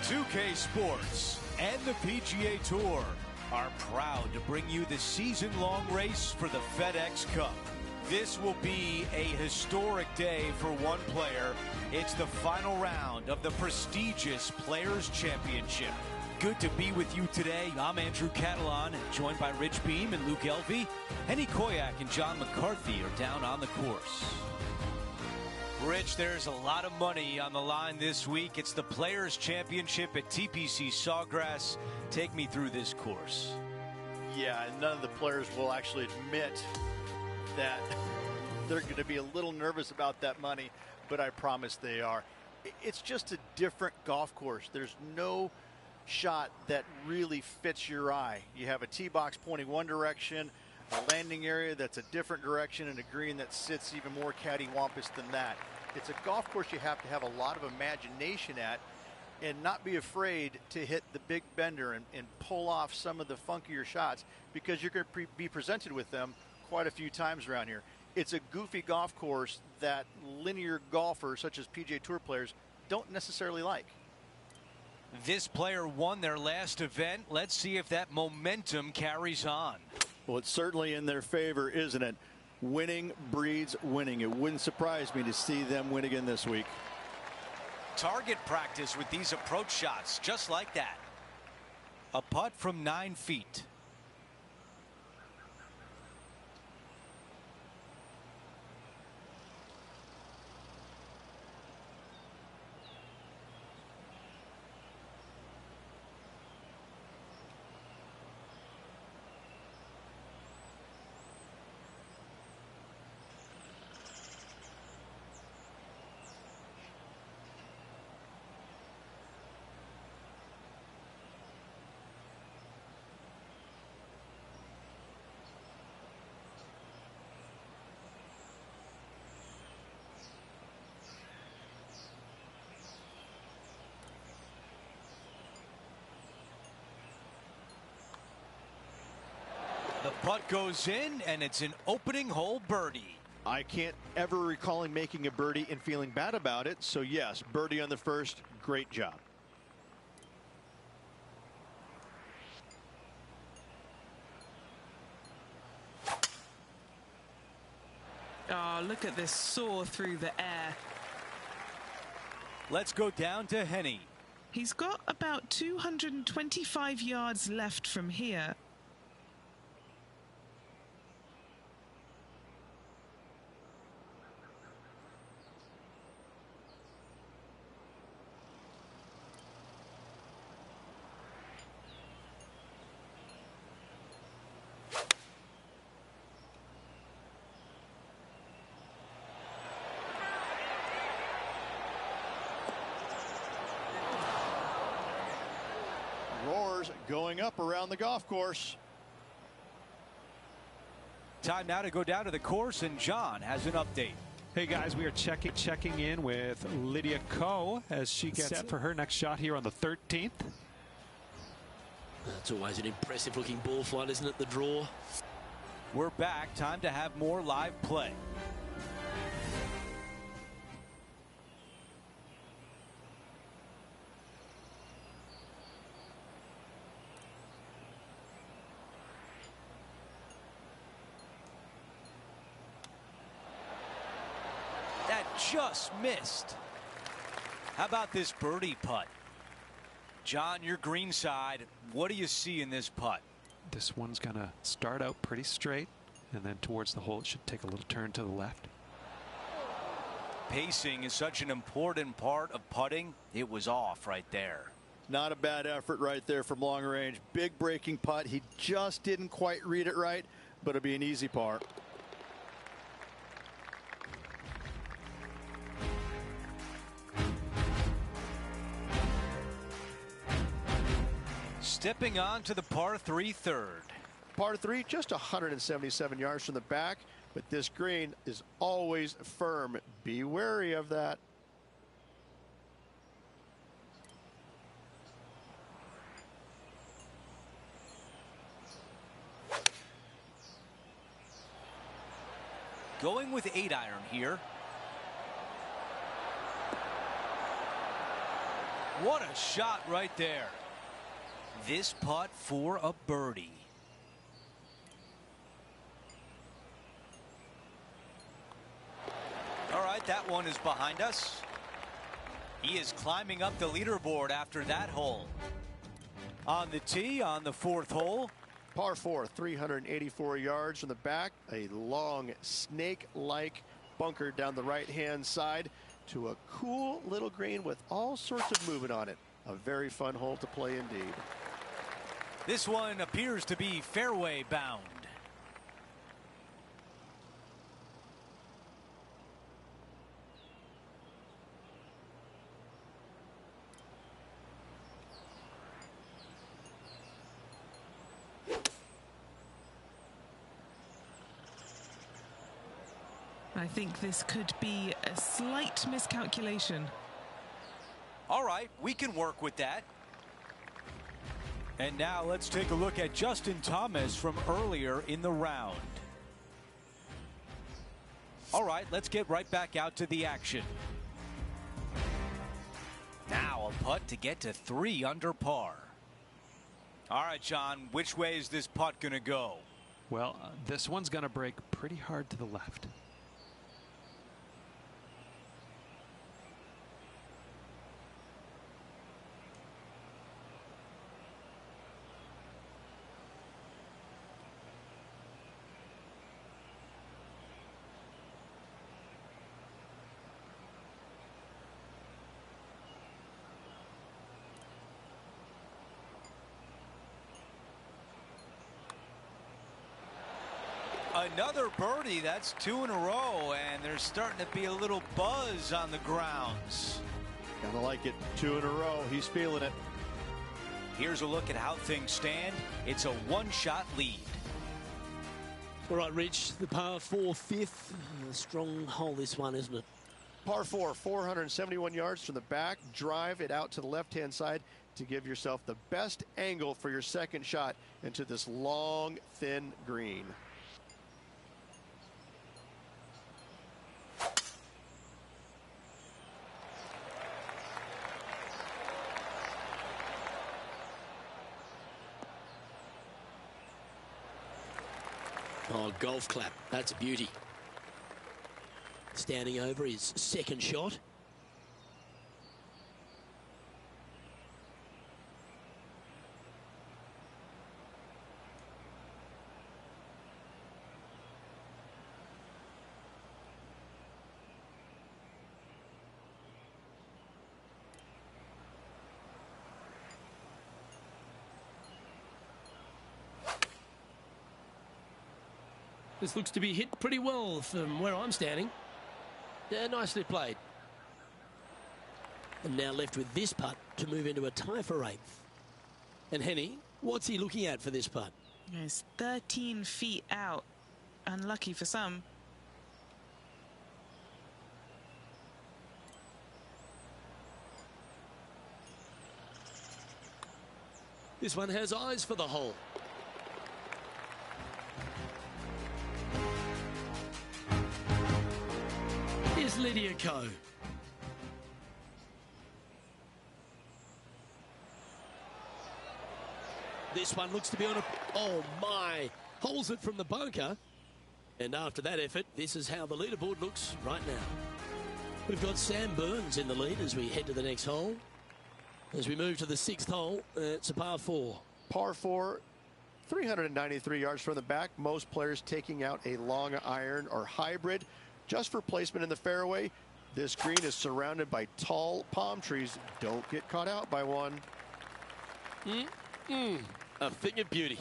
2K Sports and the PGA Tour are proud to bring you the season-long race for the FedEx Cup. This will be a historic day for one player. It's the final round of the prestigious Players' Championship. Good to be with you today. I'm Andrew Catalan, joined by Rich Beam and Luke Elvey. Henny Koyak and John McCarthy are down on the course. Rich, there's a lot of money on the line this week. It's the Players' Championship at TPC Sawgrass. Take me through this course. Yeah, and none of the players will actually admit that they're going to be a little nervous about that money, but I promise they are. It's just a different golf course. There's no shot that really fits your eye. You have a tee box pointing one direction, a landing area that's a different direction, and a green that sits even more cattywampus than that. It's a golf course you have to have a lot of imagination at and not be afraid to hit the big bender and pull off some of the funkier shots, because you're going to be presented with them quite a few times around here. It's a goofy golf course that linear golfers such as PGA Tour players don't necessarily like. This player won their last event. Let's see if that momentum carries on. Well, it's certainly in their favor, isn't it? Winning breeds winning. It wouldn't surprise me to see them win again this week. Target practice with these approach shots, just like that. A putt from 9 feet. The putt goes in, and it's an opening hole birdie. I can't ever recall him making a birdie and feeling bad about it. So yes, birdie on the first. Great job. Oh, look at this soar through the air. Let's go down to Henny. He's got about 225 yards left from here. Roars going up around the golf course. Time now to go down to the course, and John has an update. Hey guys, we are checking in with Lydia Ko as she gets set for her next shot here on the 13th. That's always an impressive looking ball flight, isn't it, the draw? We're back. Time to have more live play. That just missed. How about this birdie putt? John, your green side, what do you see in this putt? This one's going to start out pretty straight, and then towards the hole it should take a little turn to the left. Pacing is such an important part of putting. It was off right there. Not a bad effort right there from long range. Big breaking putt. He just didn't quite read it right, but it'll be an easy par. Stepping on to the par 3 third. Par 3, just 177 yards from the back, but this green is always firm. Be wary of that. Going with 8-iron here. What a shot right there. This putt for a birdie. All right, that one is behind us. He is climbing up the leaderboard after that hole. On the tee on the 4th hole. Par 4, 384 yards from the back. A long snake-like bunker down the right-hand side to a cool little green with all sorts of movement on it. A very fun hole to play indeed. This one appears to be fairway bound. I think this could be a slight miscalculation. All right, we can work with that. And now let's take a look at Justin Thomas from earlier in the round. All right, let's get right back out to the action. Now a putt to get to 3 under par. All right, John, which way is this putt going to go? Well, this one's going to break pretty hard to the left. Another birdie. That's 2 in a row, and there's starting to be a little buzz on the grounds. Kinda like it. 2 in a row. He's feeling it. Here's a look at how things stand. It's a one-shot lead. All right, Rich, the par 4 5th. A strong hole, this one, isn't it? Par 4, 471 yards from the back. Drive it out to the left-hand side to give yourself the best angle for your second shot into this long, thin green. Oh, golf clap. That's a beauty. Standing over his second shot. This looks to be hit pretty well from where I'm standing. Yeah, nicely played. And now left with this putt to move into a tie for 8th. And Henny, what's he looking at for this putt? It's 13 feet out. Unlucky for some. This one has eyes for the hole. Here's Lydia Ko. This one looks to be on a... Oh, my. Holds it from the bunker. And after that effort, this is how the leaderboard looks right now. We've got Sam Burns in the lead as we head to the next hole. As we move to the 6th hole, it's a par 4. Par 4, 393 yards from the back. Most players taking out a long iron or hybrid just for placement in the fairway. This green is surrounded by tall palm trees. Don't get caught out by one. A thing of beauty.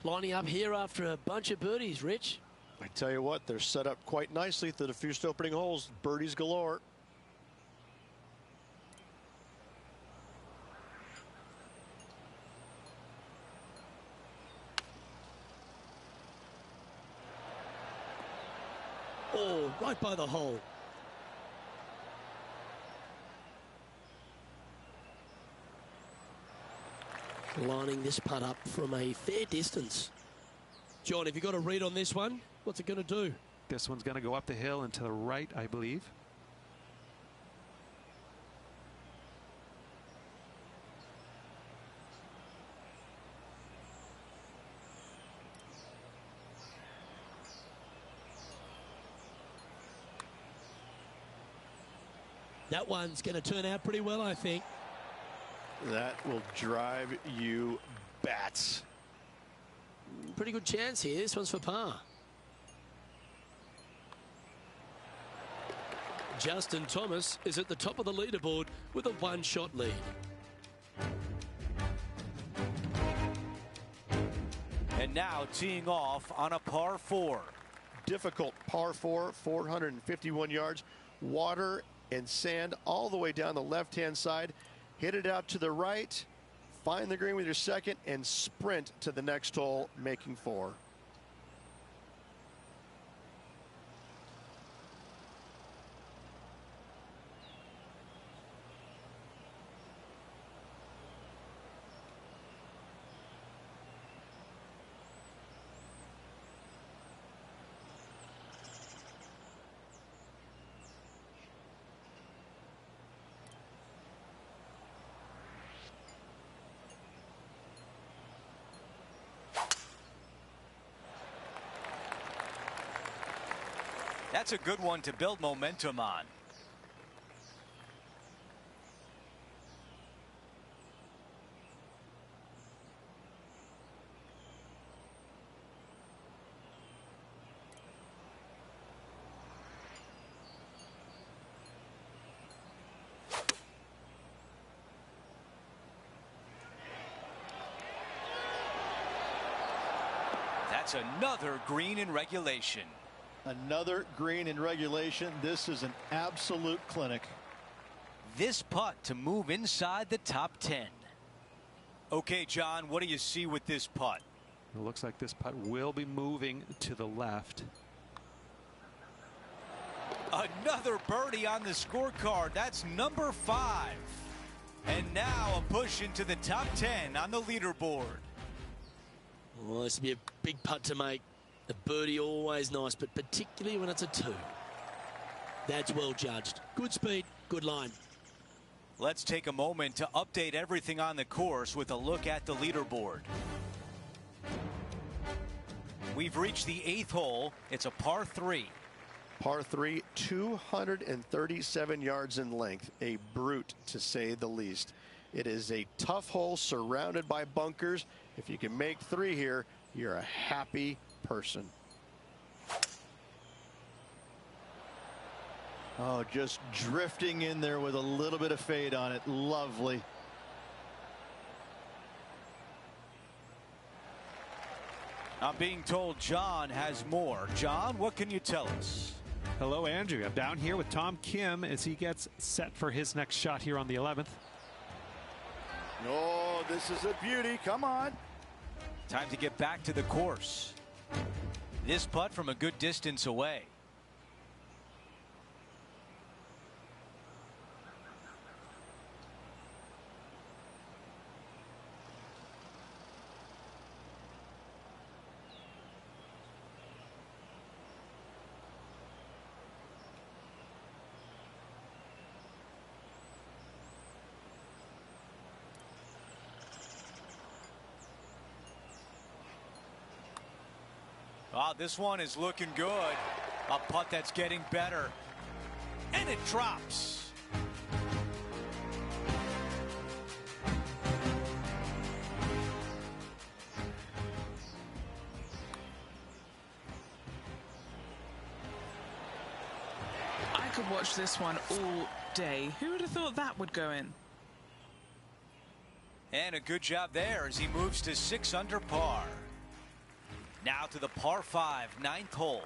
Lining up here after a bunch of birdies, Rich. I tell you what, they're set up quite nicely through the first opening holes. Birdies galore. Oh, right by the hole. Lining this putt up from a fair distance. John, have you got a read on this one? What's it going to do? This one's going to go up the hill and to the right, I believe. That one's going to turn out pretty well, I think. That will drive you bats. Pretty good chance here. This one's for par. Justin Thomas is at the top of the leaderboard with a one-shot lead. And now teeing off on a par 4. Difficult par 4, 451 yards, water and sand all the way down the left-hand side. Hit it out to the right, find the green with your second, and sprint to the next hole, making 4. That's a good one to build momentum on. That's another green in regulation. Another green in regulation. This is an absolute clinic. This putt to move inside the top 10. Okay, John, what do you see with this putt? It looks like this putt will be moving to the left. Another birdie on the scorecard. That's number 5. And now a push into the top 10 on the leaderboard. Well, this would be a big putt to make. A birdie always nice, but particularly when it's a 2. That's well judged. Good speed, good line. Let's take a moment to update everything on the course with a look at the leaderboard. We've reached the 8th hole. It's a par 3. Par 3, 237 yards in length. A brute, to say the least. It is a tough hole surrounded by bunkers. If you can make 3 here, you're a happy person. Oh, just drifting in there with a little bit of fade on it. Lovely. I'm being told John has more. John, what can you tell us? Hello, Andrew. I'm down here with Tom Kim as he gets set for his next shot here on the 11th. Oh, this is a beauty. Come on. Time to get back to the course. This putt from a good distance away. Oh, this one is looking good. A putt that's getting better. And it drops. I could watch this one all day. Who would have thought that would go in? And a good job there as he moves to 6 under par. Now to the par 5, 9th hole.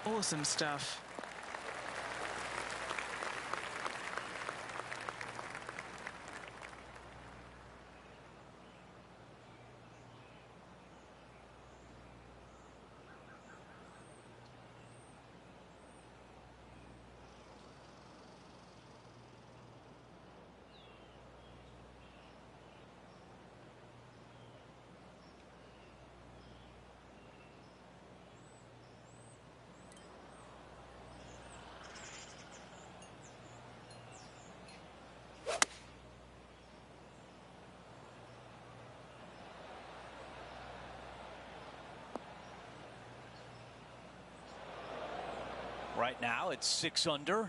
Awesome stuff. Right now it's 6 under.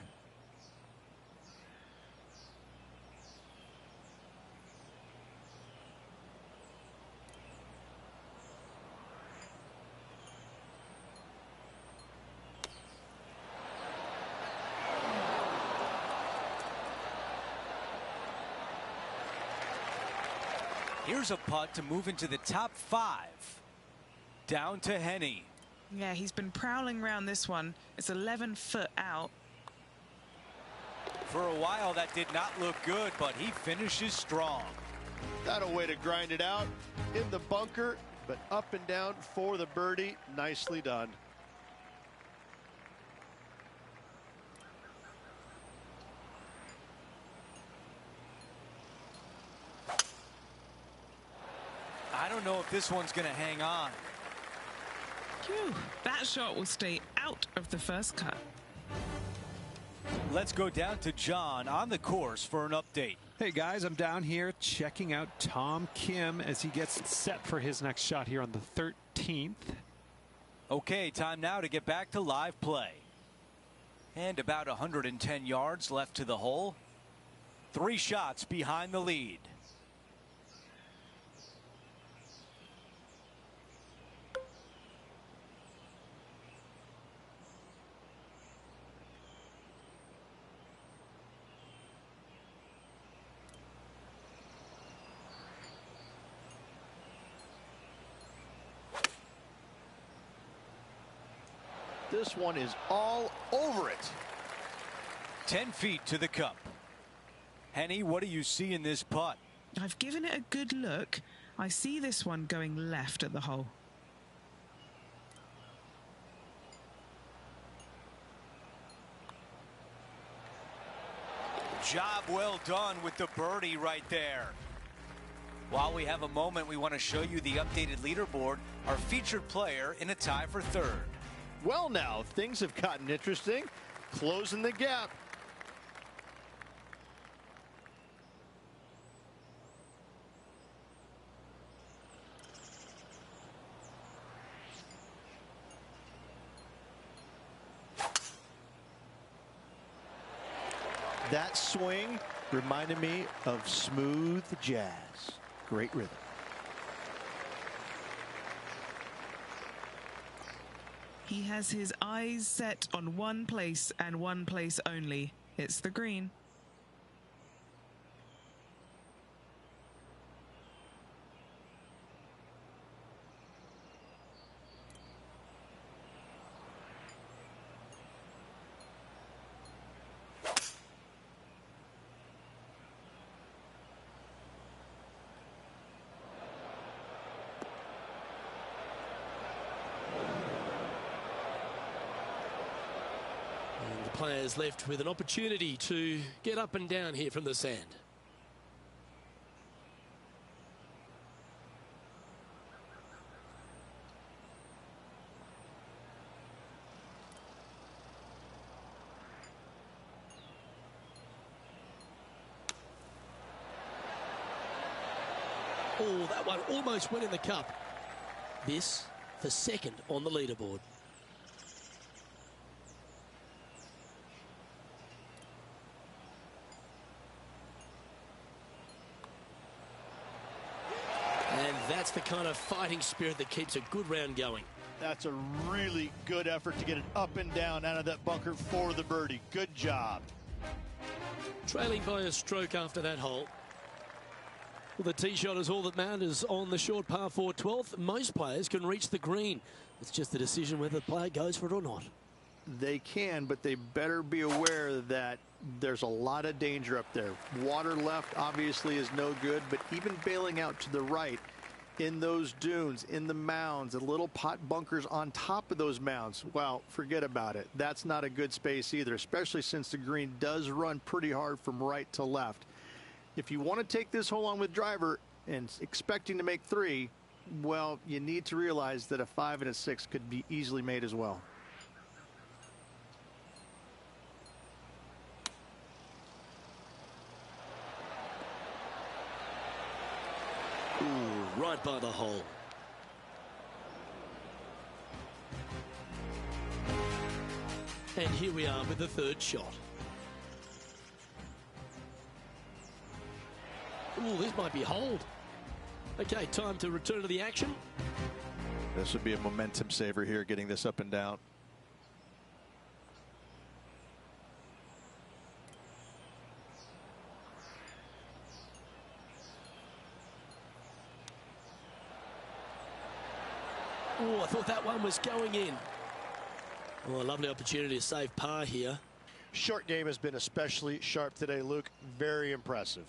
Here's a putt to move into the top 5. Down to Henny. Yeah, he's been prowling around this one. It's 11 foot out. For a while that did not look good, but he finishes strong. That a way to grind it out in the bunker, but up and down for the birdie. Nicely done. I don't know if this one's going to hang on. Phew, that shot will stay out of the first cut. Let's go down to John on the course for an update. Hey guys, I'm down here checking out Tom Kim as he gets set for his next shot here on the 13th. Okay, time now to get back to live play. And about 110 yards left to the hole. 3 shots behind the lead. This one is all over it. 10 feet to the cup. Henny, what do you see in this putt? I've given it a good look. I see this one going left at the hole. Job well done with the birdie right there. While we have a moment, we want to show you the updated leaderboard, our featured player in a tie for 3rd. Well, now things have gotten interesting. Closing the gap. That swing reminded me of smooth jazz. Great rhythm. He has his eyes set on one place and one place only. It's the green. Players left with an opportunity to get up and down here from the sand. Oh, that one almost went in the cup. This for 2nd on the leaderboard. And that's the kind of fighting spirit that keeps a good round going. That's a really good effort to get it up and down out of that bunker for the birdie. Good job. Trailing by a stroke after that hole. Well, the tee shot is all that matters on the short par 4 12th. Most players can reach the green. It's just a decision whether the player goes for it or not. They can, but they better be aware that there's a lot of danger up there. Water left obviously is no good, but even bailing out to the right in those dunes, in the mounds, and little pot bunkers on top of those mounds, well, forget about it. That's not a good space either, especially since the green does run pretty hard from right to left. If you want to take this hole on with driver and expecting to make 3, well, you need to realize that a 5 and a 6 could be easily made as well. Ooh, right by the hole. And here we are with the third shot. Oh, this might be hold. Okay, time to return to the action. This would be a momentum saver here, getting this up and down. Oh, I thought that one was going in. Oh, a lovely opportunity to save par here. Short game has been especially sharp today, Luke. Very impressive.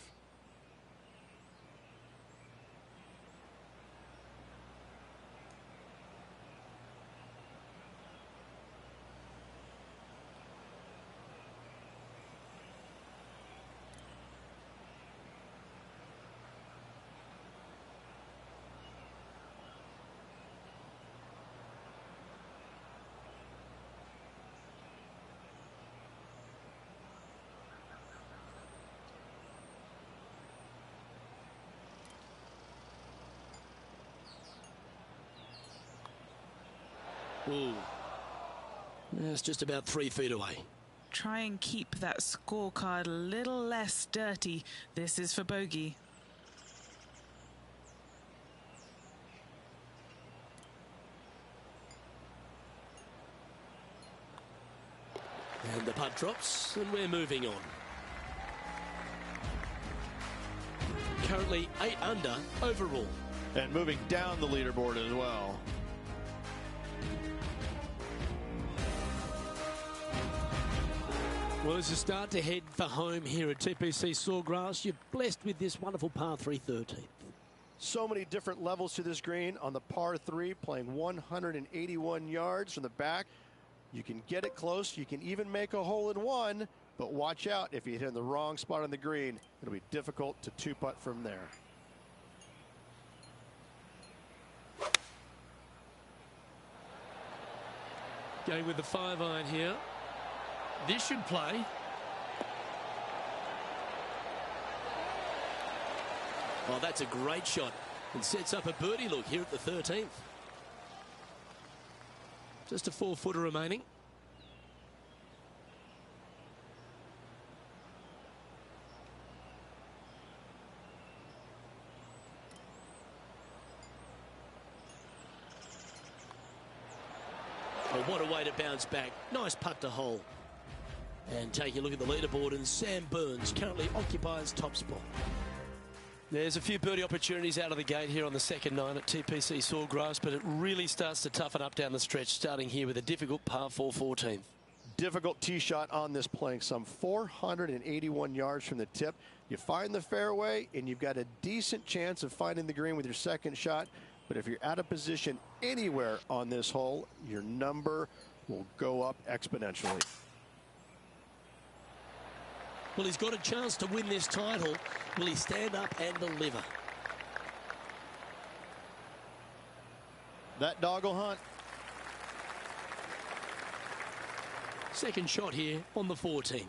Ooh. That's just about 3 feet away. Try and keep that scorecard a little less dirty. This is for bogey. And the putt drops, and we're moving on. Currently 8 under overall. And moving down the leaderboard as well. Well, as you start to head for home here at TPC Sawgrass, you're blessed with this wonderful par 3 13th. So many different levels to this green. On the par 3, playing 181 yards from the back. You can get it close. You can even make a hole in one. But watch out, if you hit in the wrong spot on the green, it'll be difficult to two-putt from there. Going with the 5-iron here. This should play. Oh, that's a great shot and sets up a birdie look here at the 13th. Just a 4-footer remaining. Oh, what a way to bounce back. Nice putt to hole. And take a look at the leaderboard, and Sam Burns currently occupies top spot. There's a few birdie opportunities out of the gate here on the second 9 at TPC Sawgrass, but it really starts to toughen up down the stretch, starting here with a difficult par 4 14th. Difficult tee shot on this, playing some 481 yards from the tip. You find the fairway, and you've got a decent chance of finding the green with your second shot. But if you're out of position anywhere on this hole, your number will go up exponentially. Well, he's got a chance to win this title. Will he stand up and deliver? That dog will hunt. Second shot here on the 14th.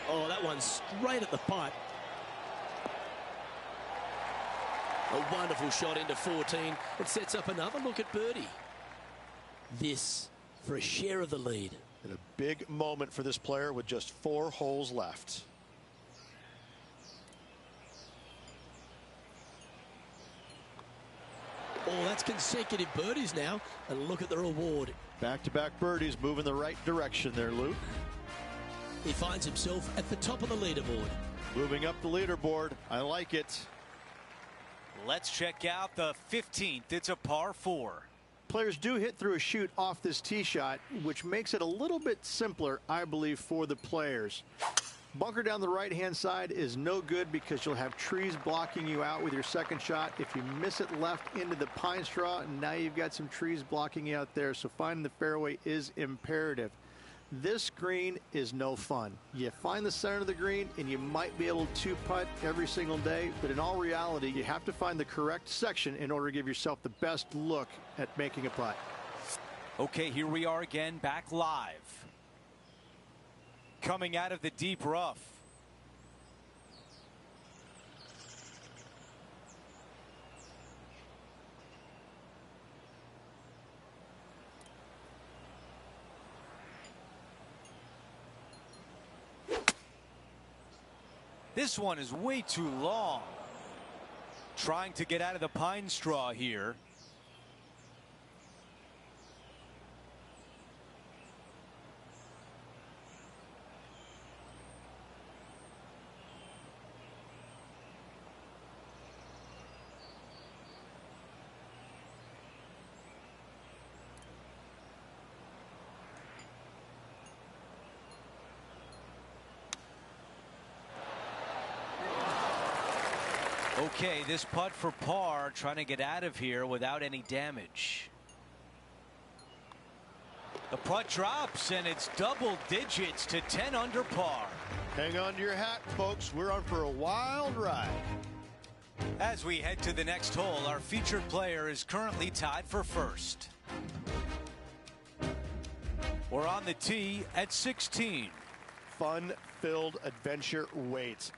Oh, that one's straight at the pipe. A wonderful shot into 14. It sets up another look at birdie. This for a share of the lead. And a big moment for this player with just 4 holes left. Oh, that's consecutive birdies now. And look at the reward. Back-to-back birdies, moving the right direction there, Luke. He finds himself at the top of the leaderboard. Moving up the leaderboard. I like it. Let's check out the 15th. It's a par 4. Players do hit through a chute off this tee shot, which makes it a little bit simpler, I believe, for the players. Bunker down the right-hand side is no good because you'll have trees blocking you out with your second shot. If you miss it left into the pine straw, now you've got some trees blocking you out there, so finding the fairway is imperative. This green is no fun. You find the center of the green and you might be able to putt every single day, but in all reality, you have to find the correct section in order to give yourself the best look at making a putt. Okay, here we are again, back live. Coming out of the deep rough. This one is way too long. Trying to get out of the pine straw here. Okay, this putt for par, trying to get out of here without any damage. The putt drops, and it's double digits to 10 under par. Hang on to your hat, folks. We're on for a wild ride. As we head to the next hole, our featured player is currently tied for first. We're on the tee at 16. Fun-filled adventure waits.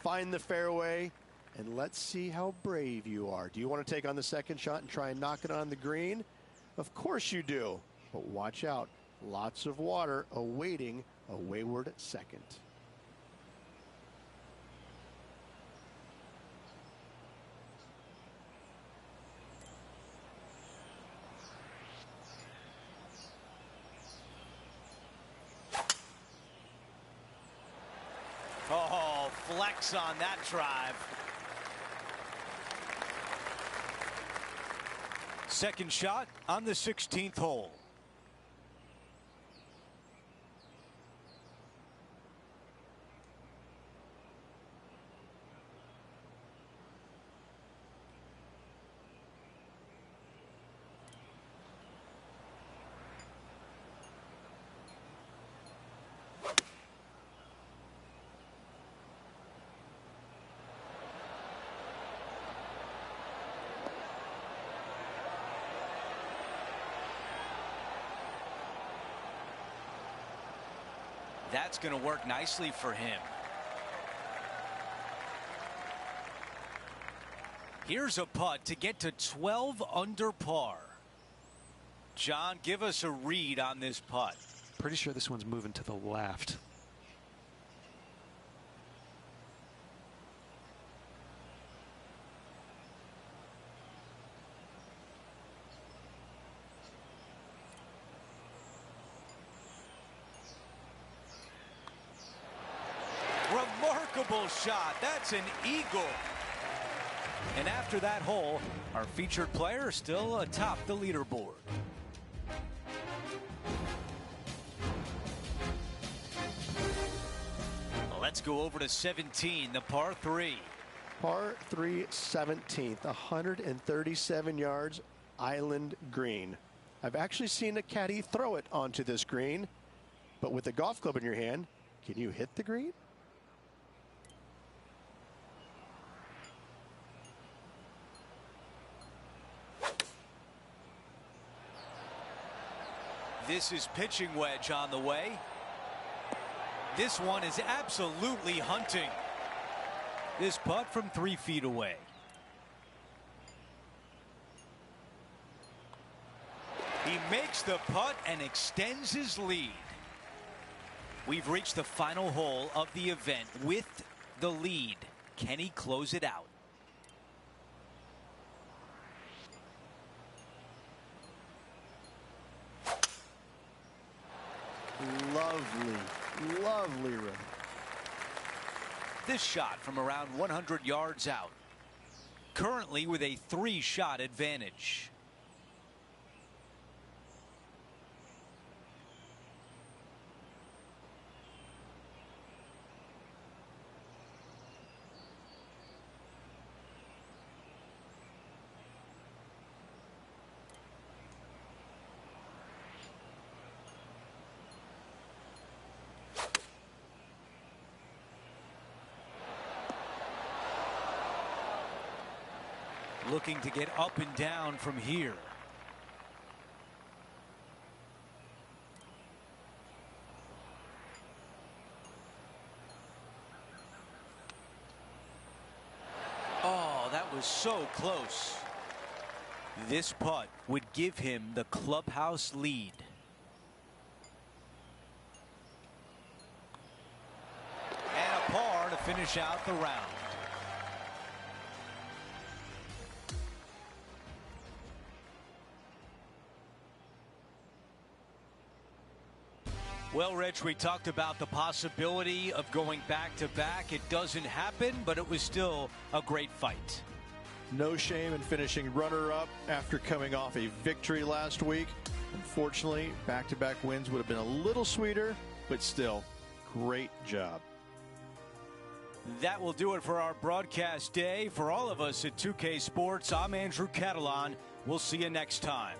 Find the fairway, and let's see how brave you are. Do you want to take on the second shot and try and knock it on the green? Of course you do. But watch out. Lots of water awaiting a wayward second. Oh, flex on that drive. Second shot on the 16th hole. That's going to work nicely for him. Here's a putt to get to 12 under par. John, give us a read on this putt. Pretty sure this one's moving to the left. Remarkable shot. That's an eagle. And after that hole, our featured player still atop the leaderboard. Let's go over to 17, the par 3. Par 3 17th, 137 yards, island green. I've actually seen a caddy throw it onto this green, but with a golf club in your hand, can you hit the green? This is pitching wedge on the way. This one is absolutely hunting. This putt from 3 feet away. He makes the putt and extends his lead. We've reached the final hole of the event with the lead. Can he close it out? Lovely, lovely run. This shot from around 100 yards out. Currently with a 3-shot advantage. looking to get up and down from here. Oh, that was so close. This putt would give him the clubhouse lead. And a par to finish out the round. Well, Rich, we talked about the possibility of going back-to-back. It doesn't happen, but it was still a great fight. No shame in finishing runner-up after coming off a victory last week. Unfortunately, back-to-back wins would have been a little sweeter, but still, great job. That will do it for our broadcast day. For all of us at 2K Sports, I'm Andrew Catalan. We'll see you next time.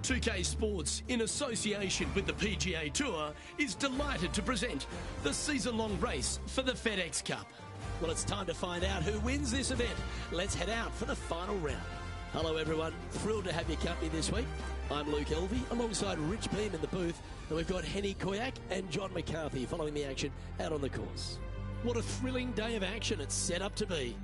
.2K Sports, in association with the PGA Tour, is delighted to present the season-long race for the FedEx Cup. Well, it's time to find out who wins this event. Let's head out for the final round. Hello, everyone. Thrilled to have your company this week. I'm Luke Elvey, alongside Rich Beam in the booth, and we've got Henny Koyak and John McCarthy following the action out on the course. What a thrilling day of action it's set up to be.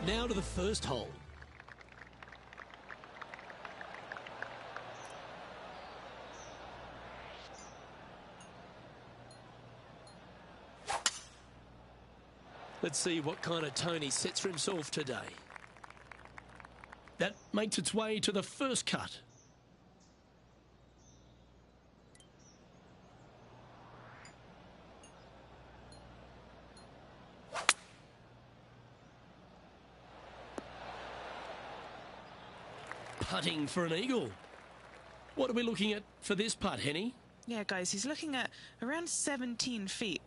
Now to the first hole. Let's see what kind of tone he sets for himself today. That makes its way to the first cut. Putting for an eagle. What are we looking at for this putt, Henny? Yeah, guys, he's looking at around 17 feet.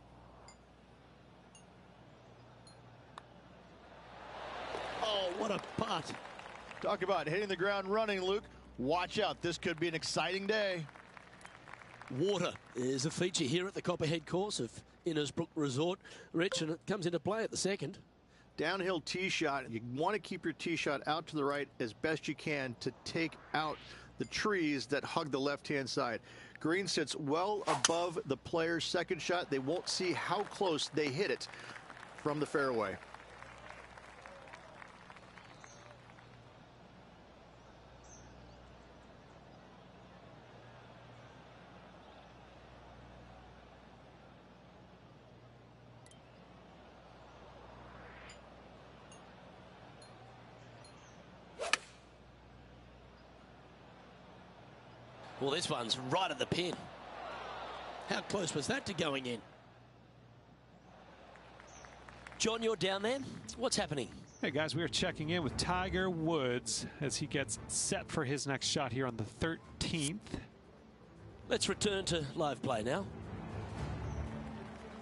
Oh, what a putt. Talk about hitting the ground running, Luke. Watch out. This could be an exciting day. Water is a feature here at the Copperhead course of Innisbrook Resort, Rich, and it comes into play at the second. Downhill tee shot. You want to keep your tee shot out to the right as best you can to take out the trees that hug the left-hand side. Green sits well above the player's second shot. They won't see how close they hit it from the fairway. Well, this one's right at the pin. How close was that to going in? John, you're down there. What's happening? Hey guys, we are checking in with Tiger Woods as he gets set for his next shot here on the 13th. Let's return to live play now.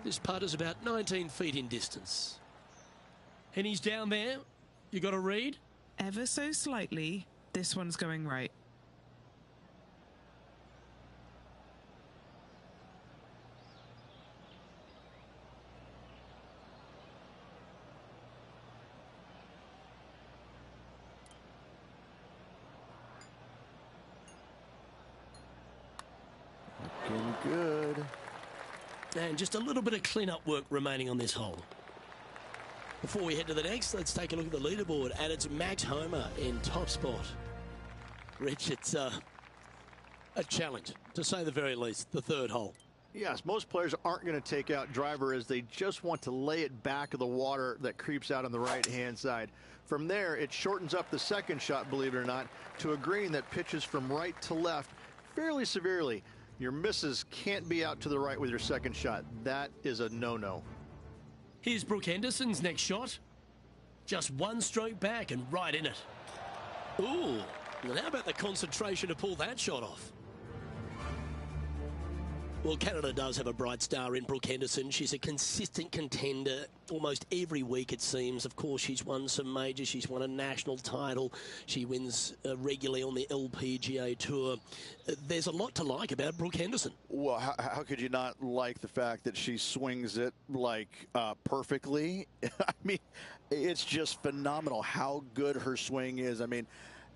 This putt is about 19 feet in distance. And he's down there. You got a read? Ever so slightly, this one's going right. Looking good. And just a little bit of clean-up work remaining on this hole. Before we head to the next, let's take a look at the leaderboard. And it's Max Homer in top spot. Rich, it's a challenge, to say the very least, the third hole. Yes, most players aren't going to take out driver as they just want to lay it back of the water that creeps out on the right-hand side. From there, it shortens up the second shot, believe it or not, to a green that pitches from right to left fairly severely. Your misses can't be out to the right with your second shot. That is a no-no. Here's Brooke Henderson's next shot. Just one stroke back and right in it. Ooh, well, how about the concentration to pull that shot off? Well, Canada does have a bright star in Brooke Henderson. She's a consistent contender almost every week, it seems. Of course, she's won some majors. She's won a national title. She wins regularly on the LPGA Tour. There's a lot to like about Brooke Henderson. Well, how could you not like the fact that she swings it like perfectly? I mean, it's just phenomenal how good her swing is. I mean,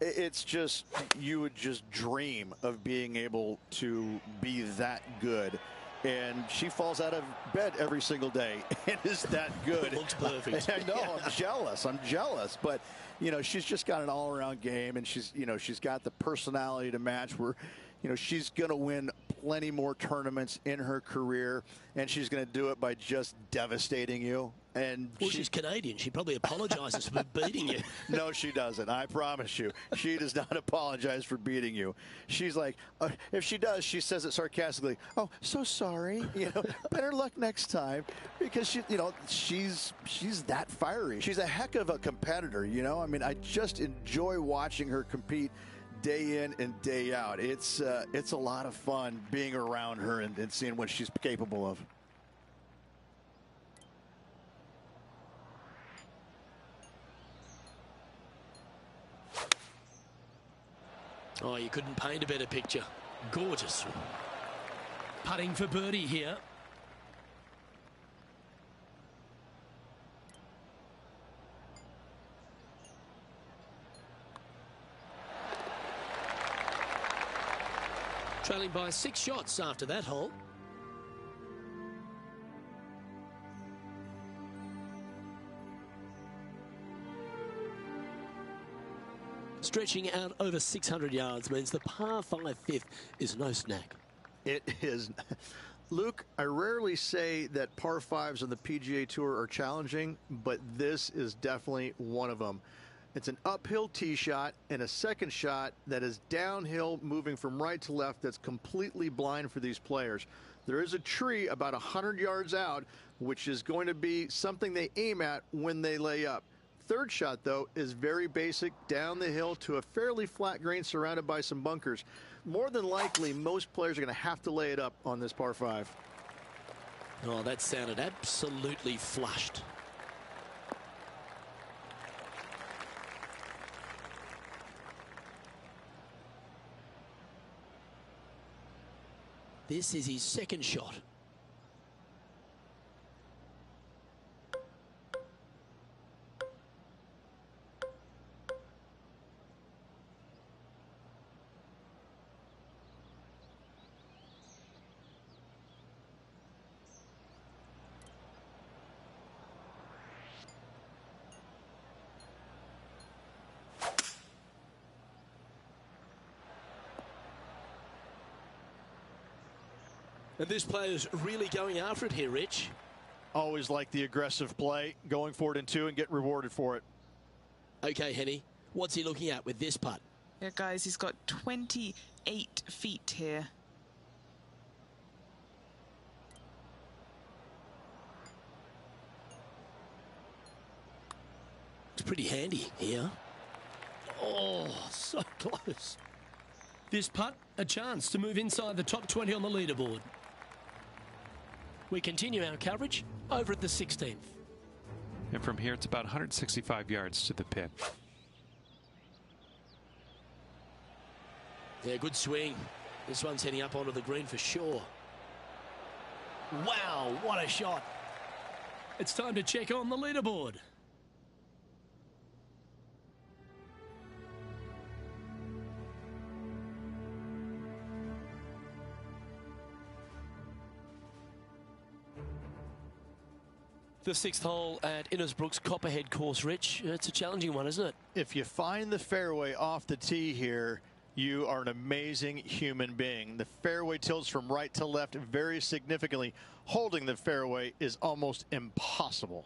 it's just, you would just dream of being able to be that good. And she falls out of bed every single day and is that good. It looks perfect. I know, I'm jealous. I'm jealous. But, you know, she's just got an all-around game, and she's got the personality to match where, you know, she's going to win plenty more tournaments in her career, and she's going to do it by just devastating you. And well, she's Canadian. She probably apologizes for beating you. No, she doesn't. I promise you. She does not apologize for beating you. She's like, if she does, she says it sarcastically. Oh, so sorry. You know, better luck next time. Because she, you know, she's that fiery. She's a heck of a competitor. You know, I mean, I just enjoy watching her compete day in and day out. It's a lot of fun being around her and seeing what she's capable of. Oh, you couldn't paint a better picture. Gorgeous. Putting for birdie here. Trailing by 6 shots after that hole. Stretching out over 600 yards means the par 5 fifth is no snack. It is. Luke, I rarely say that par 5s on the PGA Tour are challenging, but this is definitely one of them. It's an uphill tee shot and a second shot that is downhill, moving from right to left, that's completely blind for these players. There is a tree about 100 yards out, which is going to be something they aim at when they lay up. Third shot, though, is very basic, down the hill to a fairly flat green surrounded by some bunkers. More than likely, most players are going to have to lay it up on this par 5. Oh, that sounded absolutely flushed. This is his second shot. And this player's really going after it here, Rich. Always like the aggressive play, going for it in 2 and get rewarded for it. Okay, Henny, what's he looking at with this putt? Yeah, guys, he's got 20 8 feet here. It's pretty handy here. Oh, so close. This putt, a chance to move inside the top 20 on the leaderboard. We continue our coverage over at the 16th. And from here, it's about 165 yards to the pin. Yeah, good swing. This one's heading up onto the green for sure. Wow, what a shot. It's time to check on the leaderboard. The 6th hole at Innisbrook's Copperhead course, Rich. It's a challenging one, isn't it? If you find the fairway off the tee here, you are an amazing human being. The fairway tilts from right to left very significantly. Holding the fairway is almost impossible.